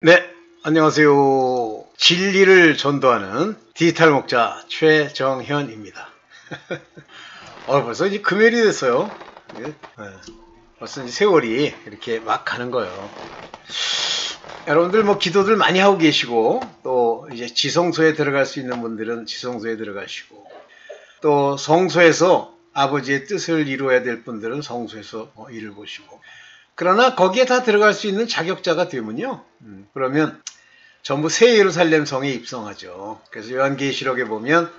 네, 안녕하세요. 진리를 전도하는 디지털 목자 최정현입니다. 벌써 이제 금요일이 됐어요. 네, 벌써 이제 세월이 이렇게 막 가는 거예요. 여러분들 뭐 기도들 많이 하고 계시고, 또 이제 지성소에 들어갈 수 있는 분들은 지성소에 들어가시고, 또 성소에서 아버지의 뜻을 이루어야 될 분들은 성소에서 일을 보시고, 그러나 거기에 다 들어갈 수 있는 자격자가 되면요, 그러면 전부 새 예루살렘 성에 입성하죠. 그래서 요한계시록에 보면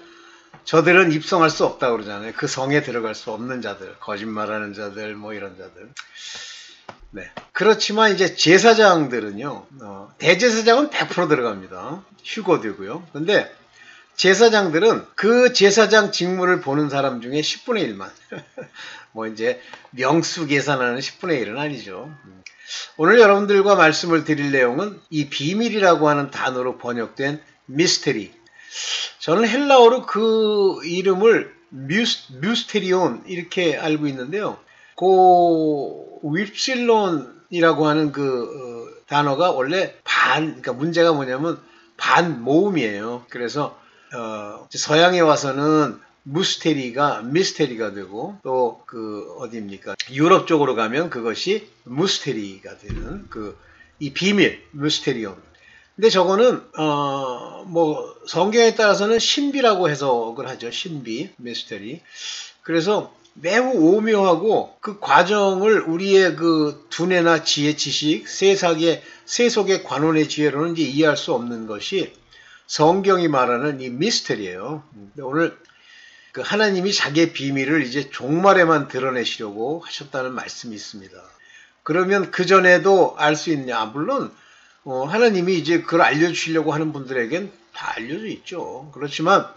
저들은 입성할 수 없다고 그러잖아요. 그 성에 들어갈 수 없는 자들, 거짓말하는 자들, 뭐 이런 자들. 네. 그렇지만 이제 제사장들은요, 대제사장은 100% 들어갑니다. 휴거되고요. 근데 제사장들은 그 제사장 직무를 보는 사람 중에 10분의 1만. 뭐 이제 명수 계산하는 10분의 1은 아니죠. 오늘 여러분들과 말씀을 드릴 내용은 이 비밀이라고 하는 단어로 번역된 미스테리. 저는 헬라어로 그 이름을 뮤스테리온 이렇게 알고 있는데요. 그 윕실론이라고 하는 그 단어가 원래 그러니까 문제가 뭐냐면 반 모음이에요. 그래서 서양에 와서는 무스테리가 미스테리가 되고, 또 그 어디입니까? 유럽 쪽으로 가면 그것이 무스테리가 되는 이 비밀 무스테리온. 근데 저거는 뭐 성경에 따라서는 신비라고 해석을 하죠. 신비 미스테리. 그래서 매우 오묘하고 그 과정을 우리의 그 두뇌나 지혜, 지식, 세속의 관원의 지혜로는 이제 이해할 수 없는 것이 성경이 말하는 이 미스테리예요. 오늘 그 하나님이 자기의 비밀을 이제 종말에만 드러내시려고 하셨다는 말씀이 있습니다. 그러면 그 전에도 알 수 있냐? 물론 하나님이 이제 그걸 알려주시려고 하는 분들에겐 다 알려져 있죠. 그렇지만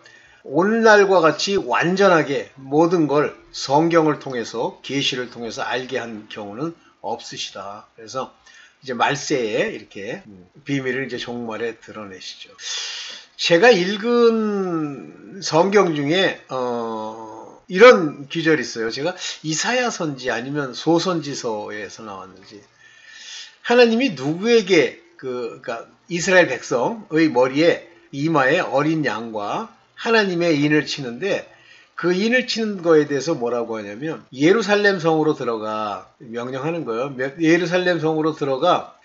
오늘날과 같이 완전하게 모든 걸 성경을 통해서, 계시를 통해서 알게 한 경우는 없으시다. 그래서 이제 말세에 이렇게 비밀을 이제 종말에 드러내시죠. 제가 읽은 성경 중에 이런 구절이 있어요. 제가 이사야 선지 아니면 소선지서에서 나왔는지, 하나님이 누구에게 그러니까 이스라엘 백성의 머리에 이마에 어린 양과 하나님의 인을 치는데, 그 인을 치는 거에 대해서 뭐라고 하냐면 예루살렘 성으로 들어가, 명령하는 거예요. 예루살렘 성으로 들어가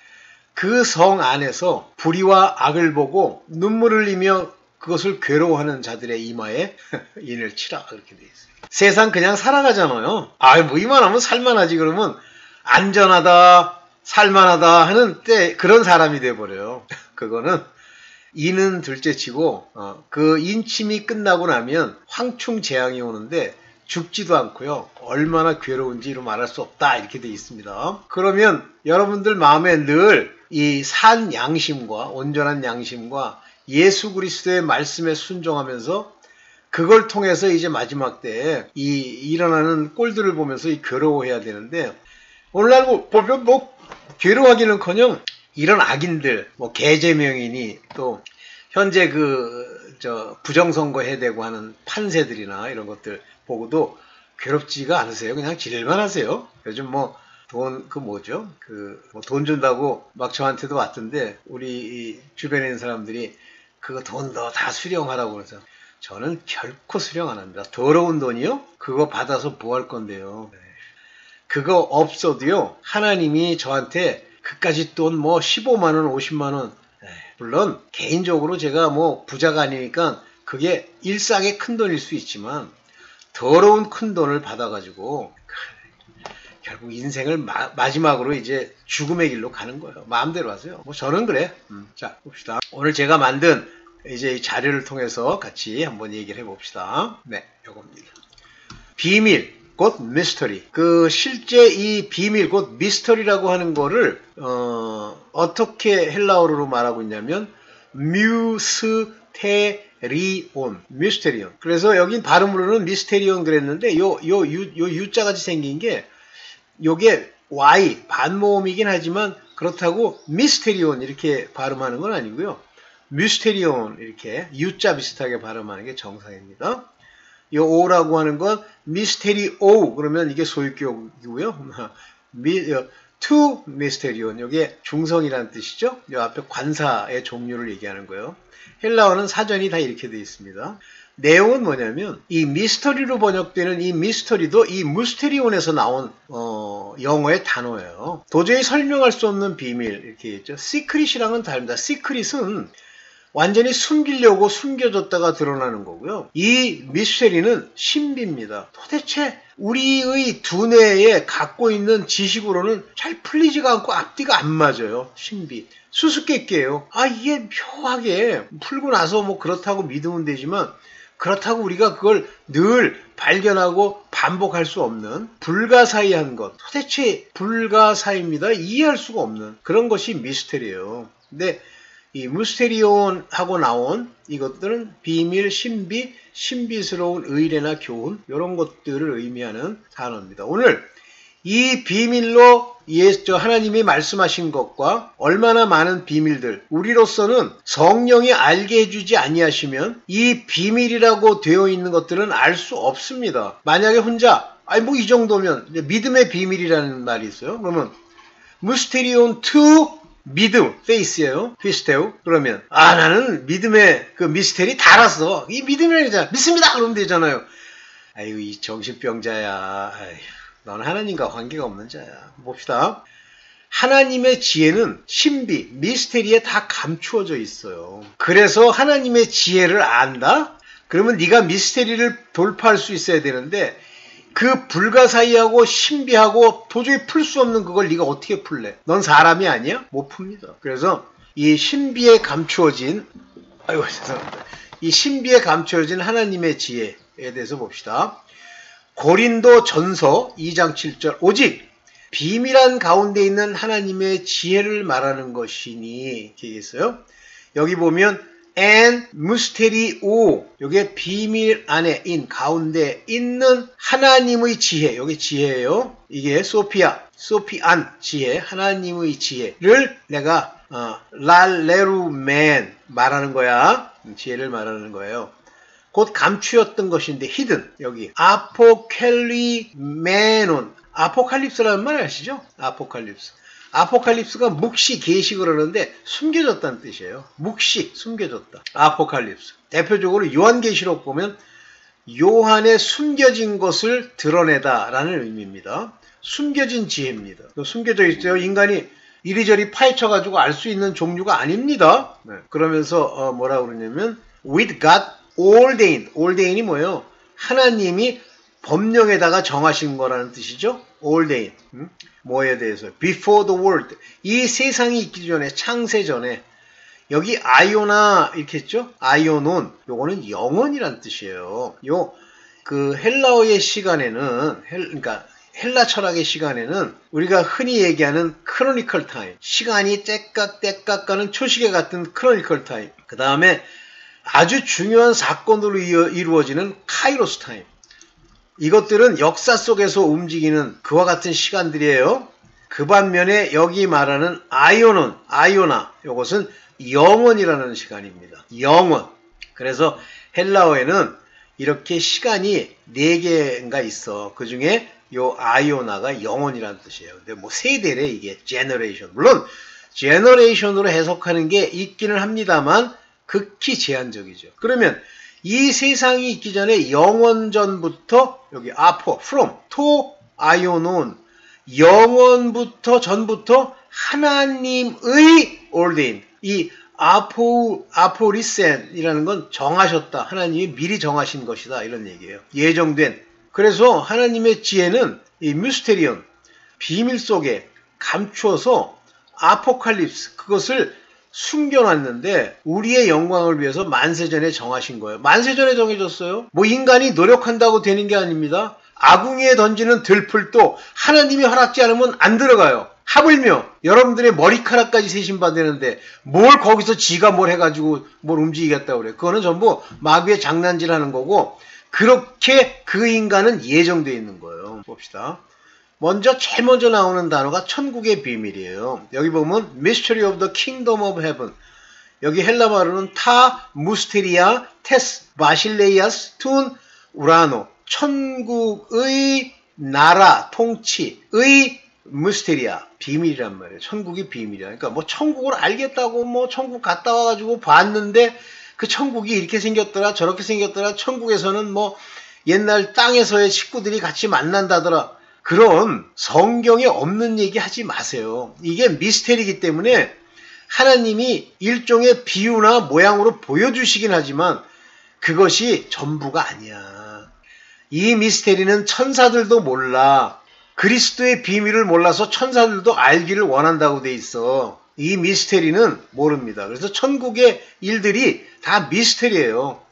그 성 안에서 불의와 악을 보고 눈물을 흘리며 그것을 괴로워하는 자들의 이마에 인을 치라, 그렇게 돼 있어요. 세상 그냥 살아가잖아요. 뭐 이만하면 살만하지, 그러면 안전하다, 살만하다 하는 때 그런 사람이 돼버려요. 그거는 인은 둘째치고 그 인침이 끝나고 나면 황충재앙이 오는데 죽지도 않고요. 얼마나 괴로운지로 말할 수 없다, 이렇게 돼 있습니다. 그러면 여러분들 마음에 늘 이 산 양심과 온전한 양심과 예수 그리스도의 말씀에 순종하면서 그걸 통해서 이제 마지막 때에 일어나는 꼴들을 보면서 괴로워해야 되는데, 오늘날 보면 뭐 괴로워하기는커녕 이런 악인들, 뭐 개제명이니 또 현재 부정선거 해대고 하는 판세들이나 이런 것들 보고도 괴롭지가 않으세요? 그냥 지낼만 하세요? 요즘 뭐 돈 돈 준다고 막 저한테도 왔던데, 우리 주변에 있는 사람들이 그거 돈 너 다 수령하라고 그래서 저는 결코 수령 안 합니다. 더러운 돈이요? 그거 받아서 뭐 할 건데요? 그거 없어도요, 하나님이 저한테 그까짓 돈 뭐 15만 원, 50만 원, 물론 개인적으로 제가 뭐 부자가 아니니까 그게 일상의 큰 돈일 수 있지만 더러운 큰 돈을 받아가지고 결국 인생을 마지막으로 이제 죽음의 길로 가는 거예요. 마음대로 하세요. 뭐 저는 그래. 자, 봅시다. 오늘 제가 만든 이제 이 자료를 통해서 같이 한번 얘기를 해봅시다. 네, 요겁니다. 비밀, 곧 미스터리. 실제 이 비밀, 곧 미스터리라고 하는 거를 어떻게 헬라어로 말하고 있냐면 뮤스테리온, 미스테리온. 그래서 여긴 발음으로는 미스테리온 그랬는데 요 U자 같이 생긴 게 요게 Y 반모음이긴 하지만 그렇다고 미스테리온 이렇게 발음하는 건 아니고요. 미스테리온 이렇게 U자 비슷하게 발음하는 게 정상입니다. 이 O라고 하는 건 미스테리오 그러면 이게 소유격이고요. to mysterion. 이게 중성이라는 뜻이죠. 이 앞에 관사의 종류를 얘기하는 거예요. 헬라어는 사전이 다 이렇게 되어 있습니다. 내용은 뭐냐면 이 미스터리로 번역되는 이 미스터리도 이 무스테리온에서 나온 영어의 단어예요. 도저히 설명할 수 없는 비밀 이렇게 했죠. 시크릿이랑은 다릅니다. 시크릿은 완전히 숨기려고 숨겨졌다가 드러나는 거고요. 이 미스테리는 신비입니다. 도대체 우리의 두뇌에 갖고 있는 지식으로는 잘 풀리지가 않고 앞뒤가 안 맞아요. 신비. 수수께끼예요. 이게 묘하게 풀고 나서 뭐 그렇다고 믿으면 되지만 그렇다고 우리가 그걸 늘 발견하고 반복할 수 없는 불가사의한 것. 도대체 불가사의입니다. 이해할 수가 없는 그런 것이 미스테리예요. 근데 이 무스테리온하고 나온 이것들은 비밀, 신비, 신비스러운 의례나 교훈 이런 것들을 의미하는 단어입니다. 오늘 이 비밀로 하나님이 말씀하신 것과 얼마나 많은 비밀들 우리로서는 성령이 알게 해주지 아니하시면 이 비밀이라고 되어 있는 것들은 알 수 없습니다. 만약에 혼자 뭐 이 정도면 믿음의 비밀이라는 말이 있어요. 그러면 무스테리온 to 믿음, 페이스예요. 피스테우. 그러면 나는 믿음의 그 미스테리 다 알았어. 이 믿음이잖아. 믿습니다. 그러면 되잖아요. 아이고 이 정신병자야. 넌 하나님과 관계가 없는 자야. 봅시다. 하나님의 지혜는 신비, 미스테리에 다 감추어져 있어요. 그래서 하나님의 지혜를 안다? 그러면 네가 미스테리를 돌파할 수 있어야 되는데 그 불가사의하고 신비하고 도저히 풀 수 없는 그걸 네가 어떻게 풀래? 넌 사람이 아니야? 못 풉니다. 그래서 이 신비에 감추어진 죄송합니다. 이 신비에 감추어진 하나님의 지혜에 대해서 봅시다. 고린도 전서 2장 7절 오직 비밀한 가운데 있는 하나님의 지혜를 말하는 것이니 이렇게 얘기했어요. 여기 보면 and mysterio 이게 비밀 안에 가운데 있는 하나님의 지혜 여기 지혜예요. 이게 소피안 지혜 하나님의 지혜를 내가 랄레루멘 말하는 거야. 지혜를 말하는 거예요. 곧 감추었던 것인데 hidden 여기 아포칼리메논 아포칼립스라는 말 아시죠? 아포칼립스가 묵시 계시 그러는데 숨겨졌다는 뜻이에요. 묵시 숨겨졌다. 아포칼립스 대표적으로 요한계시록 보면 요한의 숨겨진 것을 드러내다라는 의미입니다. 숨겨진 지혜입니다. 숨겨져 있어요. 인간이 이리저리 파헤쳐가지고 알 수 있는 종류가 아닙니다. 그러면서 뭐라 그러냐면 with God ordained이 뭐예요? 하나님이 법령에다가 정하신 거라는 뜻이죠. ordained. 뭐에 대해서? before the world. 이 세상이 있기 전에, 창세 전에. 여기 아이오나 이렇게 했죠? 아이오논. 요거는 영원이란 뜻이에요. 그 헬라어의 시간에는 그러니까 헬라 철학의 시간에는 우리가 흔히 얘기하는 크로니컬 타임. 시간이 떼깍떼깍 가는 초시계 같은 크로니컬 타임. 그 다음에 아주 중요한 사건으로 이루어지는 카이로스 타임. 이것들은 역사 속에서 움직이는 그와 같은 시간들이에요. 그 반면에 여기 말하는 아이오나 이것은 영원이라는 시간입니다. 영원. 그래서 헬라어에는 이렇게 시간이 4개인가 있어. 그 중에 요 아이오나가 영원이라는 뜻이에요. 근데 뭐 세대래 이게 제너레이션. 물론 제너레이션으로 해석하는 게 있기는 합니다만 극히 제한적이죠. 그러면 이 세상이 있기 전에 영원 전부터 여기 from to 아이오논 영원부터 전부터 하나님의 ordain 이 아포리센이라는 건 정하셨다. 하나님이 미리 정하신 것이다. 이런 얘기예요. 예정된. 그래서 하나님의 지혜는 이 미스테리온 비밀 속에 감추어서 아포칼립스 그것을 숨겨놨는데 우리의 영광을 위해서 만세전에 정하신 거예요. 만세전에 정해졌어요. 뭐 인간이 노력한다고 되는 게 아닙니다. 아궁이에 던지는 들풀도 하나님이 허락지 않으면 안 들어가요. 하물며 여러분들의 머리카락까지 세신받았는데 뭘 거기서 지가 뭘 해가지고 뭘 움직이겠다고 그래. 그거는 전부 마귀의 장난질하는 거고 그렇게 그 인간은 예정되어 있는 거예요. 봅시다. 제일 먼저 나오는 단어가 천국의 비밀이에요. 여기 보면 Mystery of the Kingdom of Heaven. 여기 헬라 말로는 타, 무스테리아, 테스, 바실레이아스, 툰, 우라노. 천국의 나라, 통치의 미스테리아, 비밀이란 말이에요. 천국이 비밀이야. 그러니까 뭐 천국을 알겠다고 뭐 천국 갔다 와가지고 봤는데 그 천국이 이렇게 생겼더라, 저렇게 생겼더라, 천국에서는 뭐 옛날 땅에서의 식구들이 같이 만난다더라. 그런 성경에 없는 얘기 하지 마세요. 이게 미스테리이기 때문에 하나님이 일종의 비유나 모양으로 보여주시긴 하지만 그것이 전부가 아니야. 이 미스테리는 천사들도 몰라. 그리스도의 비밀을 몰라서 천사들도 알기를 원한다고 돼 있어. 이 미스테리는 모릅니다. 그래서 천국의 일들이 다 미스테리예요.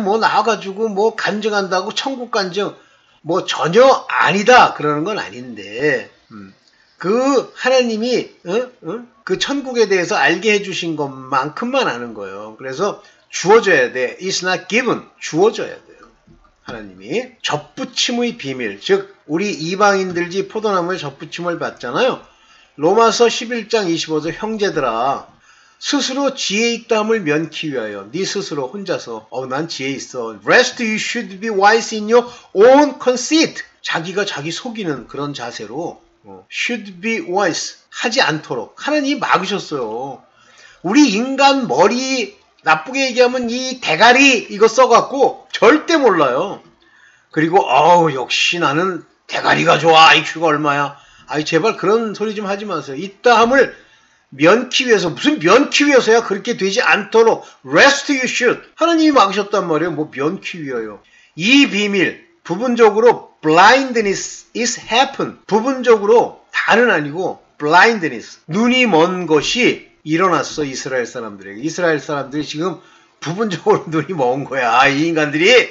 뭐 나와가지고 뭐 간증한다고 천국 간증 뭐 전혀 아니다 그러는 건 아닌데 그 하나님이 그 천국에 대해서 알게 해주신 것만큼만 아는 거예요. 그래서 주어져야 돼. It's not given. 주어져야 돼요. 하나님이 접붙임의 비밀, 즉 우리 이방인들이 포도나무에 접붙임을 받잖아요. 로마서 11장 25절 형제들아 스스로 지혜 있다함을 면키 위하여 네 스스로 혼자서 난 지혜 있어. Rest you should be wise in your own conceit. 자기가 자기 속이는 그런 자세로 should be wise 하지 않도록 하나님이 막으셨어요. 우리 인간 머리 나쁘게 얘기하면 이 대가리 이거 써갖고 절대 몰라요. 그리고 역시 나는 대가리가 좋아. IQ가 얼마야. 제발 그런 소리 좀 하지 마세요. 있다함을 면키 위해서 무슨 면키 위해서야 그렇게 되지 않도록 rest you should 하나님이 막으셨단 말이에요. 뭐 면키 위하여. 이 비밀 부분적으로 blindness is happen 부분적으로 다는 아니고 blindness 눈이 먼 것이 일어났어. 이스라엘 사람들에게. 이스라엘 사람들이 지금 부분적으로 눈이 먼 거야. 이 인간들이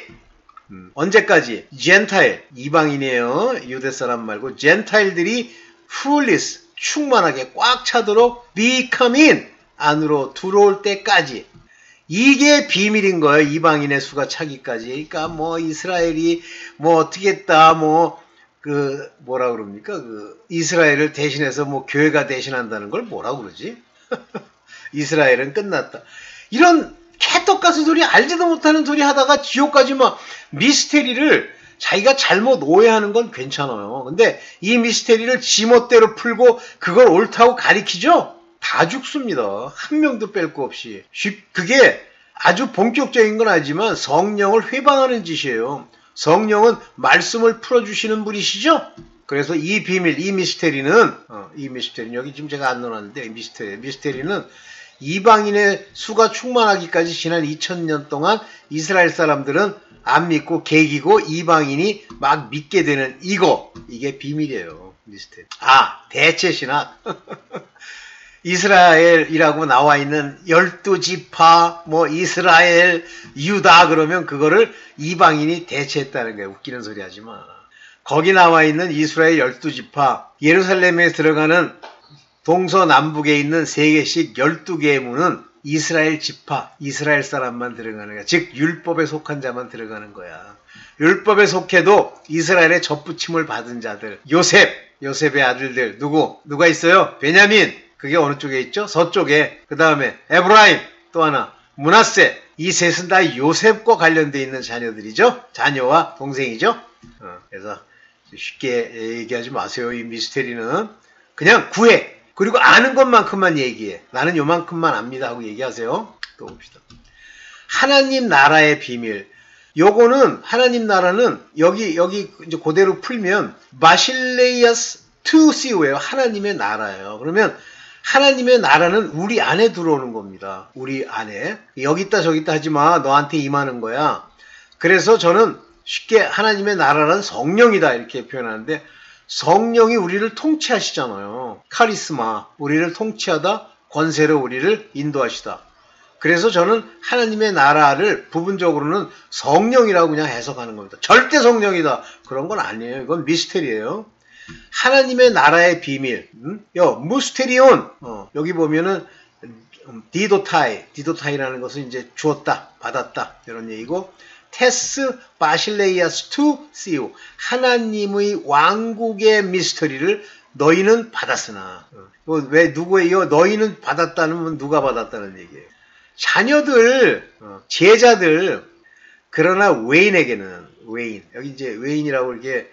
언제까지? 젠타일 이방인이에요. 유대 사람 말고 젠타일들이 fullness 충만하게 꽉 차도록 become in 안으로 들어올 때까지. 이게 비밀인 거예요. 이방인의 수가 차기까지. 그러니까 뭐 이스라엘이 뭐 어떻게 했다 뭐 뭐라 그럽니까? 이스라엘을 대신해서 뭐 교회가 대신한다는 걸 뭐라 그러지? 이스라엘은 끝났다. 이런 개떡 같은 소리 알지도 못하는 소리 하다가 지옥까지 막 미스테리를 자기가 잘못 오해하는 건 괜찮아요. 근데 이 미스테리를 지멋대로 풀고 그걸 옳다고 가리키죠? 다 죽습니다. 한 명도 뺄 거 없이. 그게 아주 본격적인 건 아니지만 성령을 회방하는 짓이에요. 성령은 말씀을 풀어주시는 분이시죠? 그래서 이 비밀, 이 미스테리는 여기 지금 제가 안 넣어놨는데 미스테리는 이방인의 수가 충만하기까지 지난 2000년 동안 이스라엘 사람들은 안 믿고 개기고 이방인이 막 믿게 되는 이게 비밀이에요. 미스테리. 대체 신학. 이스라엘이라고 나와 있는 12지파 뭐 이스라엘 유다 그러면 그거를 이방인이 대체했다는 거예요. 웃기는 소리 하지 마. 거기 나와 있는 이스라엘 12지파 예루살렘에 들어가는 동서남북에 있는 3개씩 12개의 문은 이스라엘 지파, 이스라엘 사람만 들어가는 거야. 즉 율법에 속한 자만 들어가는 거야. 율법에 속해도 이스라엘의 접붙임을 받은 자들. 요셉의 아들들 누가 있어요? 베냐민. 그게 어느 쪽에 있죠? 서쪽에. 그 다음에 에브라임 또 하나 므낫세. 이 셋은 다 요셉과 관련되어 있는 자녀들이죠. 자녀와 동생이죠. 그래서 쉽게 얘기하지 마세요. 이 미스테리는 그냥 구해. 그리고 아는 것만큼만 얘기해. 나는 요만큼만 압니다 하고 얘기하세요. 또 봅시다. 하나님 나라의 비밀. 요거는 하나님 나라는 여기 이제 그대로 풀면 바실레이아스 투시오예요. 하나님의 나라예요. 그러면 하나님의 나라는 우리 안에 들어오는 겁니다. 우리 안에. 여기 있다 저기 있다 하지 마. 너한테 임하는 거야. 그래서 저는 쉽게 하나님의 나라는 성령이다 이렇게 표현하는데 성령이 우리를 통치하시잖아요. 카리스마, 우리를 통치하다 권세로 우리를 인도하시다. 그래서 저는 하나님의 나라를 부분적으로는 성령이라고 그냥 해석하는 겁니다. 절대 성령이다. 그런 건 아니에요. 이건 미스테리예요. 하나님의 나라의 비밀. 무스테리온. 여기 보면은 디도타이라는 것은 이제 주었다, 받았다 이런 얘기고 테스 바실레이아스 투 시오. 하나님의 왕국의 미스터리를 너희는 받았으나. 왜 누구예요? 너희는 받았다는 누가 받았다는 얘기예요. 자녀들, 제자들. 그러나 외인에게는 외인. 여기 이제 외인이라고 이렇게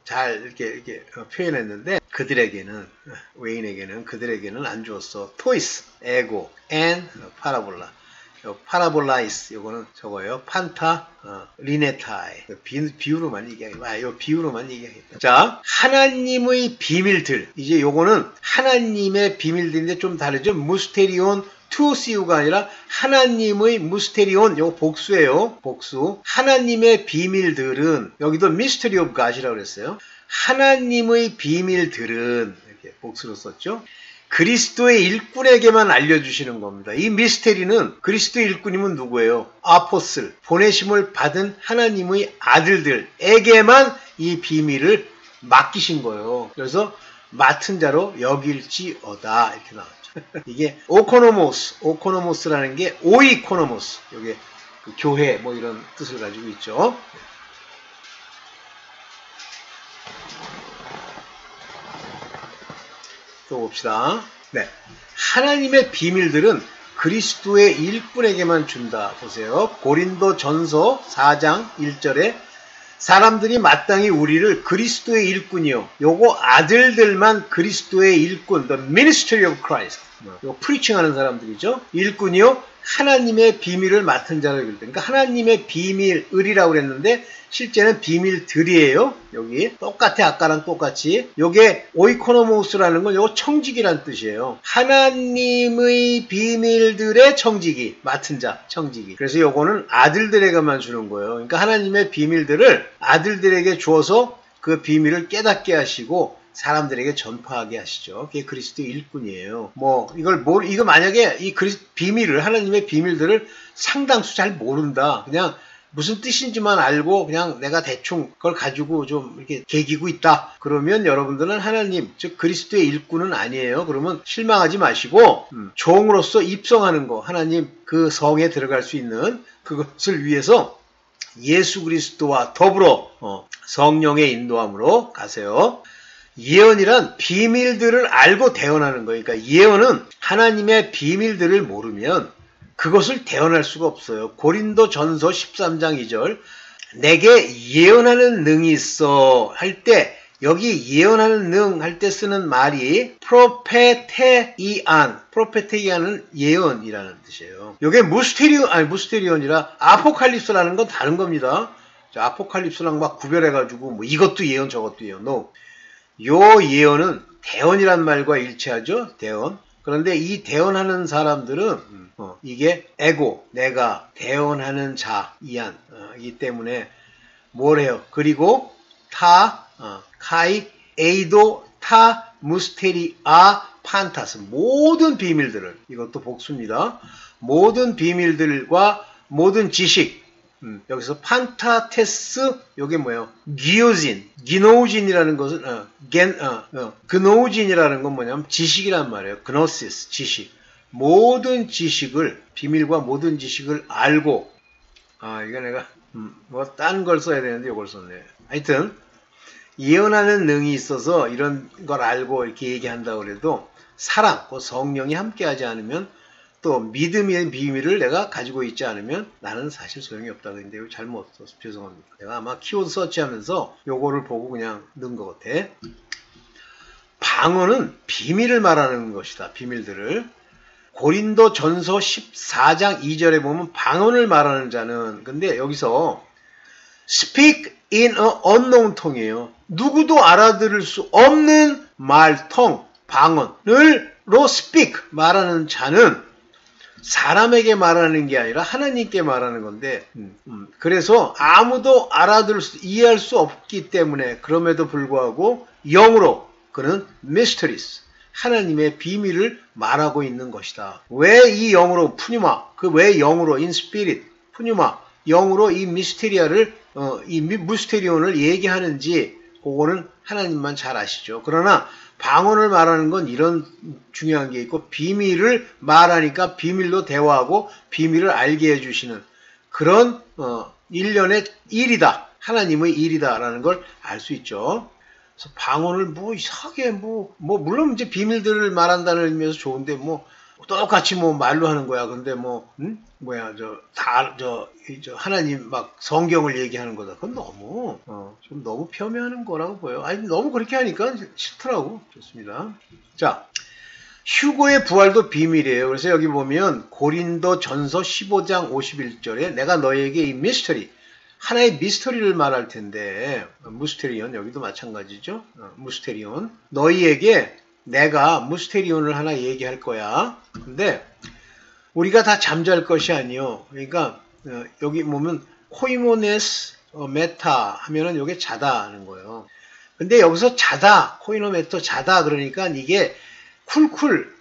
잘 이렇게 표현했는데 그들에게는 외인에게는 그들에게는 안 주었어. 토이스, 에고, 앤 파라볼라. 파라볼라이스 요거는 저거예요. 판타, 리네타이. 비유로만 얘기하겠다. 요 비유로만 얘기하겠다. 자, 하나님의 비밀들. 이제 요거는 하나님의 비밀들인데 좀 다르죠. 무스테리온 투시우가 아니라 하나님의 무스테리온, 요거 복수예요. 복수. 하나님의 비밀들은 여기도 미스터리 오브 갓이라고 그랬어요. 하나님의 비밀들은 이렇게 복수로 썼죠. 그리스도의 일꾼에게만 알려주시는 겁니다. 이 미스테리는 그리스도의 일꾼이면 누구예요? 아포슬, 보내심을 받은 하나님의 아들들에게만 이 비밀을 맡기신 거예요. 그래서 맡은 자로 여길지어다 이렇게 나왔죠. 이게 오코노모스라는 게 오이코노모스, 이게 그 교회 뭐 이런 뜻을 가지고 있죠. 또 봅시다. 네, 하나님의 비밀들은 그리스도의 일꾼에게만 준다. 보세요. 고린도 전서 4장 1절에 사람들이 마땅히 우리를 그리스도의 일꾼이요. 요거 아들들만 그리스도의 일꾼, the ministry of Christ. 요 프리칭하는 사람들이죠. 일꾼이요. 하나님의 비밀을 맡은 자를 이룰 때. 그러니까 하나님의 비밀을이라고 그랬는데 실제는 비밀들이에요. 여기 똑같아. 아까랑 똑같이. 요게 오이코노모스라는 건 요거 청지기란 뜻이에요. 하나님의 비밀들의 청지기, 맡은 자, 청지기. 그래서 요거는 아들들에게만 주는 거예요. 그러니까 하나님의 비밀들을 아들들에게 주어서 그 비밀을 깨닫게 하시고 사람들에게 전파하게 하시죠. 그게 그리스도의 일꾼이에요. 이거 만약에 이 비밀을, 하나님의 비밀들을 상당수 잘 모른다. 그냥 무슨 뜻인지만 알고 그냥 내가 대충 그걸 가지고 좀 이렇게 개기고 있다. 그러면 여러분들은 하나님, 즉 그리스도의 일꾼은 아니에요. 그러면 실망하지 마시고 종으로서 입성하는 거, 하나님 그 성에 들어갈 수 있는 그것을 위해서 예수 그리스도와 더불어 성령의 인도함으로 가세요. 예언이란 비밀들을 알고 대언하는 거예요. 그러니까 예언은 하나님의 비밀들을 모르면 그것을 대언할 수가 없어요. 고린도 전서 13장 2절 내게 예언하는 능이 있어 할 때 여기 예언하는 능 할 때 쓰는 말이 프로페테이안은 예언이라는 뜻이에요. 이게 무스테리온이라 아포칼립스라는 건 다른 겁니다. 아포칼립스랑 막 구별해가지고 뭐 이것도 예언 저것도 예언. No. 요 예언은 대언이란 말과 일치하죠. 대언. 그런데 이 대언하는 사람들은 이게 에고, 내가 대언하는 자, 이안 이기 때문에 뭘 해요? 그리고 카이, 에이도, 무스테리아, 판타스 모든 비밀들을, 이것도 복수입니다. 모든 비밀들과 모든 지식, 여기서 판타테스, 요게 뭐예요? 기노우진이라는 것은, 그노우진이라는 건 뭐냐면 지식이란 말이에요. 그노시스, 지식. 모든 지식을, 비밀과 모든 지식을 알고, 이거 내가, 딴 걸 써야 되는데 이걸 썼네. 하여튼, 예언하는 능이 있어서 이런 걸 알고 이렇게 얘기한다고 해도 사랑, 성령이 함께 하지 않으면 또 믿음의 비밀을 내가 가지고 있지 않으면 나는 사실 소용이 없다고 했는데 이거 잘못 써서 죄송합니다. 내가 아마 키워드 서치하면서 요거를 보고 그냥 넣은 것 같아. 방언은 비밀을 말하는 것이다. 비밀들을. 고린도 전서 14장 2절에 보면 방언을 말하는 자는, 근데 여기서 speak in a unknown tongue이에요. 누구도 알아들을 수 없는 말통, 방언을로 speak, 말하는 자는 사람에게 말하는 게 아니라 하나님께 말하는 건데, 그래서 아무도 이해할 수 없기 때문에 그럼에도 불구하고 영으로 그는 mysteries, 하나님의 비밀을 말하고 있는 것이다. 왜 이 영으로 푸뉴마, 왜 영으로 in spirit, 푸뉴마, 영으로 이 미스테리아를 이 무스테리온을 얘기하는지 그거는 하나님만 잘 아시죠. 그러나 방언을 말하는 건 이런 중요한 게 있고, 비밀을 말하니까 비밀로 대화하고 비밀을 알게 해주시는 그런 일련의 일이다. 하나님의 일이다라는 걸 알 수 있죠. 그래서 방언을 이상하게 물론 이제 비밀들을 말한다는 의미에서 좋은데 똑같이 뭐 말로 하는 거야. 근데 하나님 막 성경을 얘기하는 거다. 그건 너무, 좀 너무 폄훼하는 거라고 보여. 아니, 너무 그렇게 하니까 싫더라고. 좋습니다. 자, 휴거의 부활도 비밀이에요. 그래서 여기 보면 고린도 전서 15장 51절에 내가 너에게 이 미스터리, 하나의 미스터리를 말할 텐데, 무스테리온, 여기도 마찬가지죠. 무스테리온. 너희에게 내가 무스테리온을 하나 얘기할 거야. 근데 우리가 다 잠잘 것이 아니요. 그러니까 여기 보면 코이모네스 메타 하면은 이게 자다 하는 거예요. 근데 여기서 자다, 코이노메토 자다 그러니까 이게 쿨쿨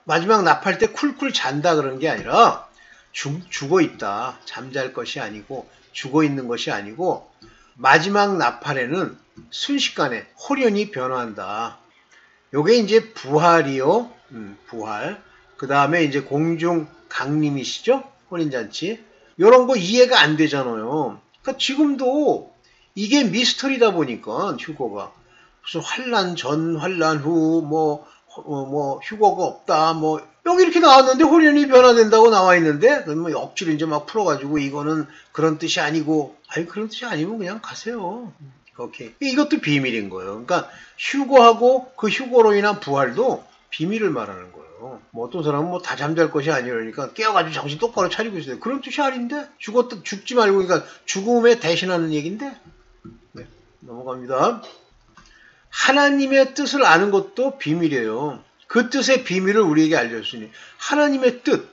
마지막 납할 때 쿨쿨 잔다 그런 게 아니라 죽어 있다. 잠잘 것이 아니고 죽어 있는 것이 아니고 마지막 나팔에는 순식간에 홀연히 변화한다. 요게 이제 부활이요. 부활. 그 다음에 이제 공중 강림이시죠? 혼인잔치. 요런 거 이해가 안 되잖아요. 그러니까 지금도 이게 미스터리다 보니까 휴거가 무슨 환란 전, 환란 후, 휴거가 없다, 여기 이렇게 나왔는데 홀연히 변화된다고 나와 있는데, 그러면 억지로 이제 막 풀어가지고 이거는 그런 뜻이 아니고, 아니, 그런 뜻이 아니면 그냥 가세요. 오케이. 이것도 비밀인 거예요. 그러니까 휴거하고 그 휴거로 인한 부활도 비밀을 말하는 거예요. 어떤 사람은 다 잠잘 것이 아니라니까 깨어가지고 정신 똑바로 차리고 있어요. 그런 뜻이 아닌데? 죽지 말고, 그러니까 죽음에 대신하는 얘기인데? 네, 넘어갑니다. 하나님의 뜻을 아는 것도 비밀이에요. 그 뜻의 비밀을 우리에게 알려주시니 하나님의 뜻.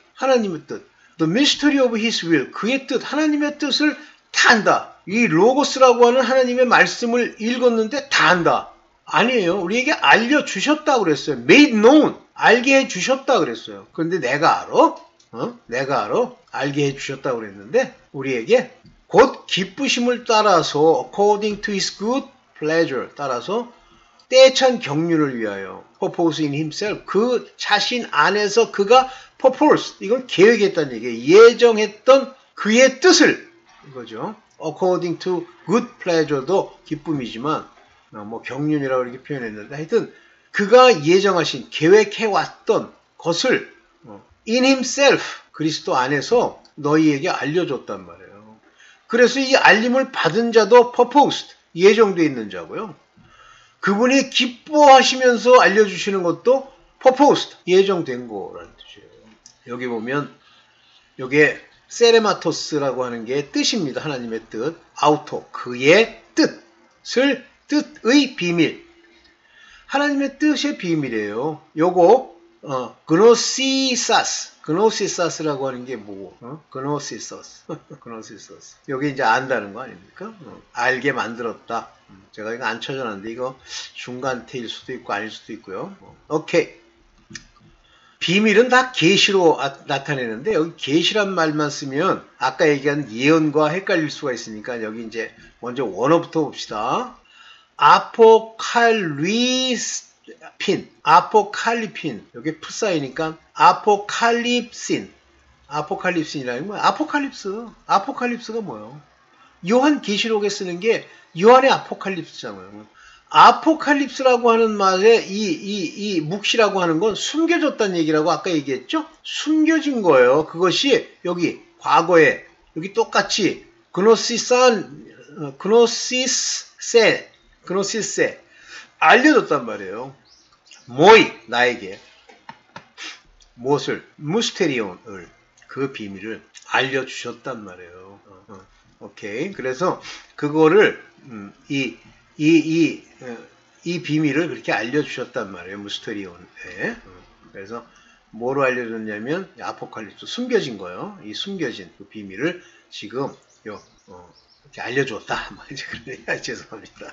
The mystery of His will. 그의 뜻, 하나님의 뜻을 다 안다. 이 로고스라고 하는 하나님의 말씀을 읽었는데 다 안다. 아니에요. 우리에게 알려주셨다 그랬어요. Made known. 알게 해주셨다 그랬어요. 그런데 내가 알아? 내가 알아? 알게 해주셨다 그랬는데 우리에게 곧 기쁘심을 따라서 according to His good pleasure 따라서 때찬 경륜을 위하여 purpose in himself 그 자신 안에서 그가 purpose 이건 계획했다는 얘기예요. 예정했던 그의 뜻을 이거죠. according to good pleasure도 기쁨이지만 경륜이라고 이렇게 표현했는데 하여튼 그가 예정하신 계획해왔던 것을 in himself 그리스도 안에서 너희에게 알려줬단 말이에요. 그래서 이 알림을 받은 자도 purposed 예정되어 있는 자고요. 그분이 기뻐하시면서 알려주시는 것도 purposed, 예정된 거라는 뜻이에요. 여기 보면 이게 세레마토스라고 하는 게 뜻입니다. 하나님의 뜻, 아우토, 그의 뜻의 비밀. 하나님의 뜻의 비밀이에요. 요거 그노시사스라고 하는 게 뭐고? 그노시서스. 여기 이제 안다는 거 아닙니까? 알게 만들었다. 제가 이거 안 쳐져놨는데 이거 중간 태일 수도 있고 아닐 수도 있고요. 오케이. 비밀은 다 계시로 나타내는데 여기 계시란 말만 쓰면 아까 얘기한 예언과 헷갈릴 수가 있으니까 여기 이제 먼저 원어부터 봅시다. 아포칼리핀 여기 푸사이니까 아포칼립신이라는 거야. 아포칼립스가 뭐예요? 요한 계시록에 쓰는 게 요한의 아포칼립스잖아요. 아포칼립스라고 하는 말에 이 묵시라고 하는 건 숨겨졌다는 얘기라고 아까 얘기했죠? 숨겨진 거예요. 그것이 여기 과거에 여기 똑같이 그노시세 알려줬단 말이에요. 나에게 무엇을? 무스테리온을 그 비밀을 알려주셨단 말이에요. 오케이. 그래서 그거를 이 비밀을 그렇게 알려주셨단 말이에요. 무스테리온에. 그래서 뭐로 알려줬냐면 아포칼립스 숨겨진 거예요. 이 숨겨진 그 비밀을 지금 이렇게 알려줬다. 이제 그러니까 죄송합니다.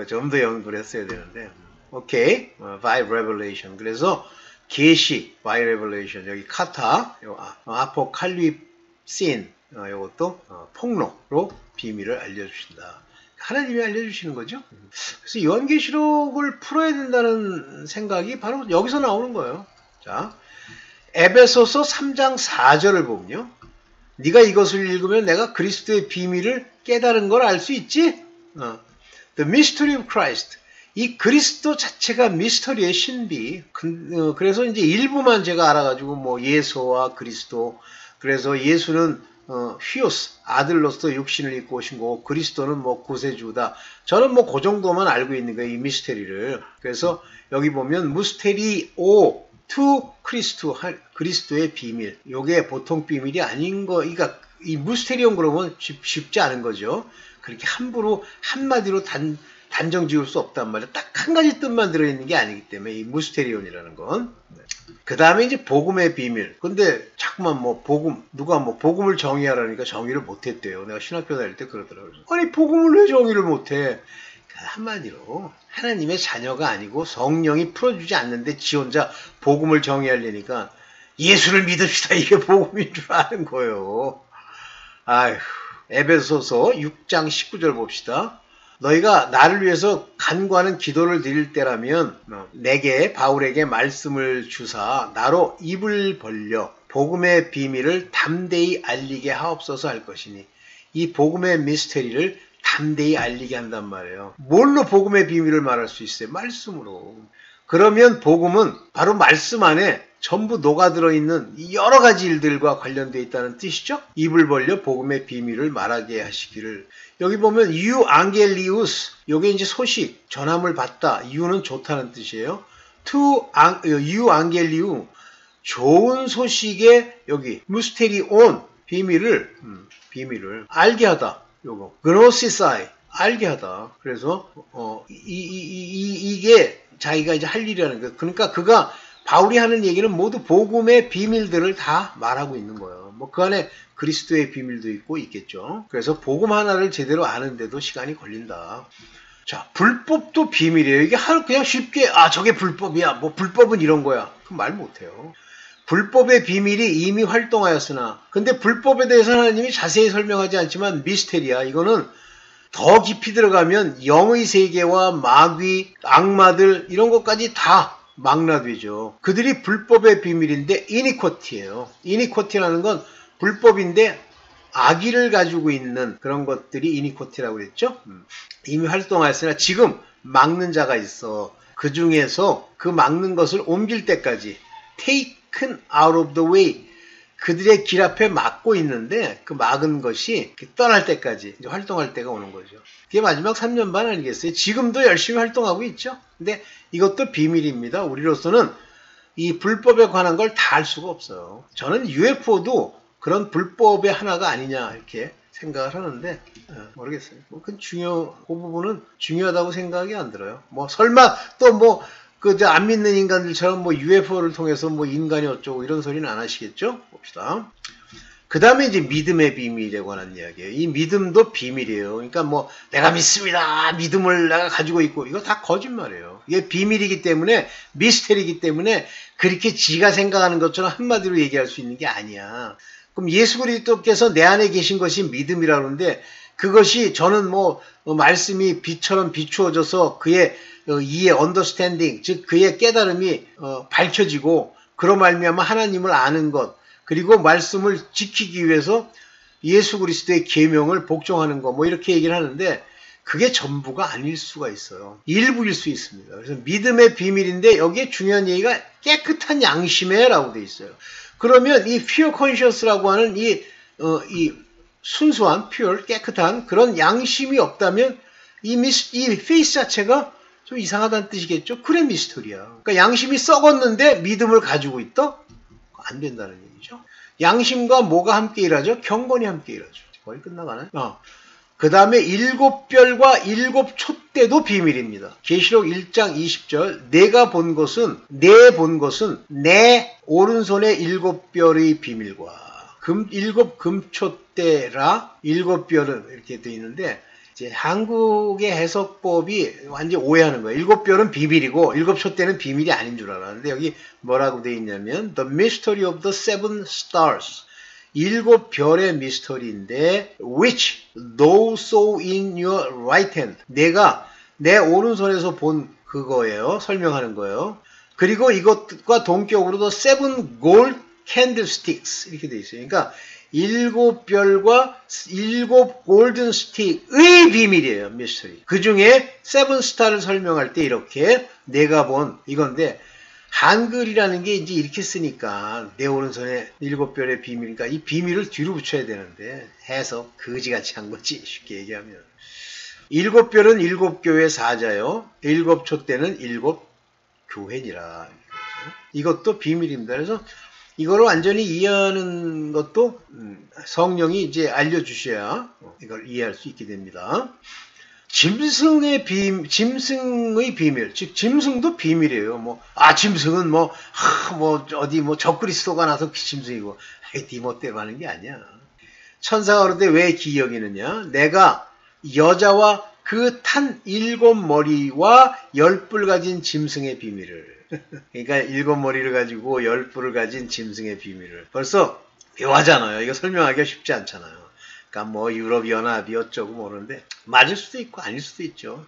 좀 더 연구를 했어야 되는데. 오케이. by revelation. 그래서 계시 by revelation. 여기 카타, 아포칼립신 이것도 폭로로 비밀을 알려주신다. 하나님이 알려주시는 거죠. 그래서 요한계시록을 풀어야 된다는 생각이 바로 여기서 나오는 거예요. 자, 에베소서 3장 4절을 보면요. 네가 이것을 읽으면 내가 그리스도의 비밀을 깨달은 걸 알 수 있지? The mystery of Christ. 이 그리스도 자체가 미스터리의 신비. 그래서 이제 일부만 제가 알아가지고 뭐 예수와 그리스도. 그래서 예수는 휘오스 아들로서 육신을 입고 오신 거고 그리스도는 뭐 구세주다. 저는 뭐 그 정도만 알고 있는 거예요. 이 미스테리를. 그래서 여기 보면 무스테리오 투 크리스토 그리스도의 비밀. 요게 보통 비밀이 아닌 거. 그러니까 이 무스테리온 그러면 쉽지 않은 거죠. 그렇게 함부로 한마디로 단정 지을 수 없단 말이에요. 딱 한 가지 뜻만 들어있는 게 아니기 때문에 이 무스테리온이라는 건. 그 다음에 이제 복음의 비밀. 근데 자꾸만 뭐 누가 뭐 복음을 정의하라니까 정의를 못했대요. 내가 신학교 다닐 때 그러더라고요. 아니 복음을 왜 정의를 못해? 한마디로 하나님의 자녀가 아니고 성령이 풀어주지 않는데 지 혼자 복음을 정의하려니까 예수를 믿읍시다. 이게 복음인 줄 아는 거예요. 아휴. 에베소서 6장 19절 봅시다. 너희가 나를 위해서 간구하는 기도를 드릴 때라면 내게 바울에게 말씀을 주사 나로 입을 벌려 복음의 비밀을 담대히 알리게 하옵소서 할 것이니 이 복음의 미스테리를 담대히 알리게 한단 말이에요. 뭘로 복음의 비밀을 말할 수 있어요? 말씀으로. 그러면 복음은 바로 말씀 안에 전부 녹아들어 있는 여러 가지 일들과 관련되어 있다는 뜻이죠. 입을 벌려 복음의 비밀을 말하게 하시기를. 여기 보면 유 앙겔리우스, 요게 이제 소식, 전함을 받다. 유는 좋다는 뜻이에요. 유 앙겔리우, 좋은 소식의 여기 무스테리온, 비밀을 알게 하다. 요거 그노시사이, 알게 하다. 그래서 이게 자기가 이제 할 일이라는 거예요. 그러니까 그가 바울이 하는 얘기는 모두 복음의 비밀들을 다 말하고 있는 거예요. 뭐 그 안에 그리스도의 비밀도 있고 있겠죠. 그래서 복음 하나를 제대로 아는데도 시간이 걸린다. 자, 불법도 비밀이에요. 이게 그냥 쉽게 저게 불법이야. 뭐 불법은 이런 거야. 그 말 못해요. 불법의 비밀이 이미 활동하였으나 근데 불법에 대해서 하나님이 자세히 설명하지 않지만 미스테리야. 이거는 더 깊이 들어가면 영의 세계와 마귀, 악마들 이런 것까지 다 망라되죠. 그들이 불법의 비밀인데 이니쿼티예요. 이니쿼티라는 건 불법인데 악의를 가지고 있는 그런 것들이 이니쿼티라고 그랬죠. 이미 활동하였으나 지금 막는 자가 있어. 그 중에서 그 막는 것을 옮길 때까지 taken out of the way 그들의 길 앞에 막고 있는데 그 막은 것이 떠날 때까지 이제 활동할 때가 오는 거죠. 그게 마지막 3년 반 아니겠어요? 지금도 열심히 활동하고 있죠. 근데 이것도 비밀입니다. 우리로서는 이 불법에 관한 걸 다 알 수가 없어요. 저는 UFO도 그런 불법의 하나가 아니냐 이렇게 생각을 하는데 모르겠어요. 그 부분은 중요하다고 생각이 안 들어요. 뭐 설마 또 뭐 안 믿는 인간들처럼 뭐 UFO를 통해서 뭐 인간이 어쩌고 이런 소리는 안 하시겠죠? 봅시다. 그 다음에 이제 믿음의 비밀에 관한 이야기예요. 이 믿음도 비밀이에요. 그러니까 뭐 내가 믿습니다. 믿음을 내가 가지고 있고 이거 다 거짓말이에요. 이게 비밀이기 때문에 미스테리이기 때문에 그렇게 지가 생각하는 것처럼 한마디로 얘기할 수 있는 게 아니야. 그럼 예수 그리스도께서 내 안에 계신 것이 믿음이라고 하는데 그것이 저는 뭐 말씀이 빛처럼 비추어져서 그의 이해, 언더스탠딩, 즉 그의 깨달음이 밝혀지고 그로 말미암아 하나님을 아는 것 그리고 말씀을 지키기 위해서 예수 그리스도의 계명을 복종하는 것 뭐 이렇게 얘기를 하는데 그게 전부가 아닐 수가 있어요. 일부일 수 있습니다. 그래서 믿음의 비밀인데 여기에 중요한 얘기가 깨끗한 양심에라고 돼 있어요. 그러면 이 pure conscious라고 하는 이 순수한 pure 깨끗한 그런 양심이 없다면 이 페이스 자체가 좀 이상하다는 뜻이겠죠. 그래 미스터리야. 그러니까 양심이 썩었는데 믿음을 가지고 있다? 안 된다는 얘기죠. 양심과 뭐가 함께 일하죠? 경건이 함께 일하죠. 거의 끝나가나요? 그 다음에 7별과 7촛대도 비밀입니다. 계시록 1장 20절 내가 본 것은 내 오른손의 7별의 비밀과 7 금촛대라 7별은 이렇게 되어 있는데 이제 한국의 해석법이 완전히 오해하는 거예요. 7별은 비밀이고 7촛대는 비밀이 아닌 줄 알았는데 여기 뭐라고 되어 있냐면 The mystery of the seven stars 7별의 미스터리인데 which thou saw in your right hand 내가 내 오른손에서 본 그거예요. 설명하는 거예요. 그리고 이것과 동격으로 the seven gold candlesticks 이렇게 되어 있어요. 그러니까 일곱 별과 일곱 골든 스틱의 비밀이에요. 미스터리. 그 중에 세븐 스타를 설명할 때 이렇게 내가 본 이건데 한글이라는 게 이제 이렇게 쓰니까 내 오른손에 일곱 별의 비밀이니까 이 비밀을 뒤로 붙여야 되는데 해서 거지같이 한 거지. 쉽게 얘기하면. 일곱 별은 일곱 교회 사자요. 일곱 촛대는 일곱 교회니라. 이것도 비밀입니다. 그래서 이걸 완전히 이해하는 것도 성령이 이제 알려주셔야 이걸 이해할 수 있게 됩니다. 짐승의 비밀, 즉 짐승도 비밀이에요. 짐승은 어디 적그리스도가 나서 짐승이고, 네 멋대로 하는 게 아니야. 천사가 그러되 왜 기억이느냐? 내가 여자와 그 탄 일곱 머리와 열 뿔 가진 짐승의 비밀을. 그러니까 일곱 머리를 가지고 열 뿔을 가진 짐승의 비밀을. 벌써 묘하잖아요. 이거 설명하기가 쉽지 않잖아요. 그러니까 유럽연합이 어쩌고 모르는데 맞을 수도 있고 아닐 수도 있죠.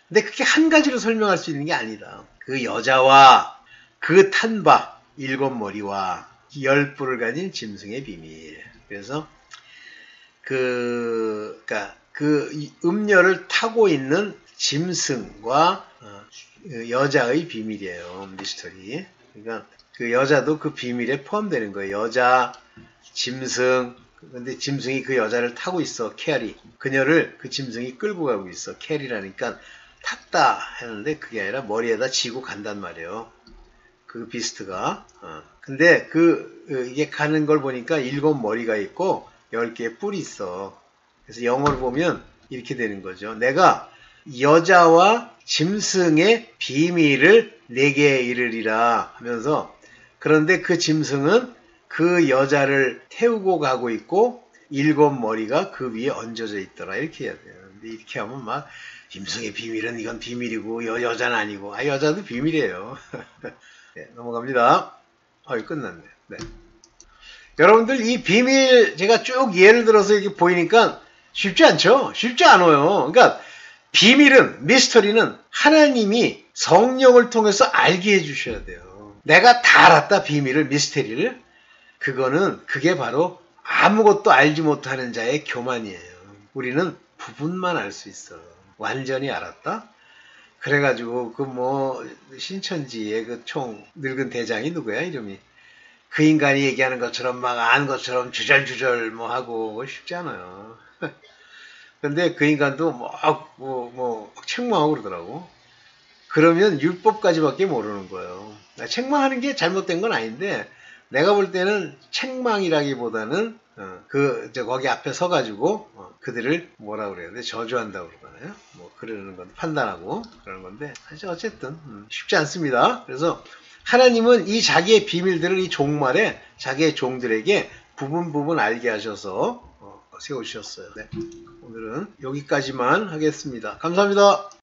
근데 그게 한 가지로 설명할 수 있는 게 아니다. 그 여자와 그 탄 바 일곱 머리와 열 뿔을 가진 짐승의 비밀. 그래서 그러니까 그 음녀를 타고 있는 짐승과 여자의 비밀이에요. 미스터리. 그러니까 그 여자도 그 비밀에 포함되는 거예요. 여자, 짐승. 근데 짐승이 그 여자를 타고 있어. 캐리. 그녀를 그 짐승이 끌고 가고 있어. 캐리라니까 탔다 하는데 그게 아니라 머리에다 지고 간단 말이에요. 그 비스트가. 근데 이게 가는 걸 보니까 일곱 머리가 있고 10개의 뿔이 있어. 그래서 영어를 보면 이렇게 되는 거죠. 내가 여자와 짐승의 비밀을 내게 이르리라 하면서 그런데 그 짐승은 그 여자를 태우고 가고 있고 일곱 머리가 그 위에 얹어져 있더라. 이렇게 해야 돼요. 근데 이렇게 하면 짐승의 비밀은 이건 비밀이고 여자는 아니고 여자도 비밀이에요. 네, 넘어갑니다. 끝났네. 네. 여러분들 이 비밀 제가 쭉 예를 들어서 이렇게 보이니까 쉽지 않죠? 쉽지 않아요. 그러니까 비밀은 미스터리는 하나님이 성령을 통해서 알게 해주셔야 돼요. 내가 다 알았다 비밀을 미스터리를 그게 바로 아무것도 알지 못하는 자의 교만이에요. 우리는 부분만 알 수 있어. 완전히 알았다? 그래가지고 신천지의 그 늙은 대장이 누구야 이름이? 그 인간이 얘기하는 것처럼 아는 것처럼 주절주절 하고 쉽지 않아요. 근데 그 인간도 책망하고 그러더라고. 그러면 율법까지밖에 모르는 거예요. 책망하는 게 잘못된 건 아닌데 내가 볼 때는 책망이라기보다는 거기 앞에 서가지고 그들을 뭐라 그래야 돼? 저주한다고 그러잖아요. 그러는 건데 판단하고 그러는 건데 어쨌든 쉽지 않습니다. 그래서 하나님은 이 자기의 비밀들을 이 종말에 자기의 종들에게 부분 알게 하셔서 세우셨어요. 네. 오늘은 여기까지만 하겠습니다. 감사합니다.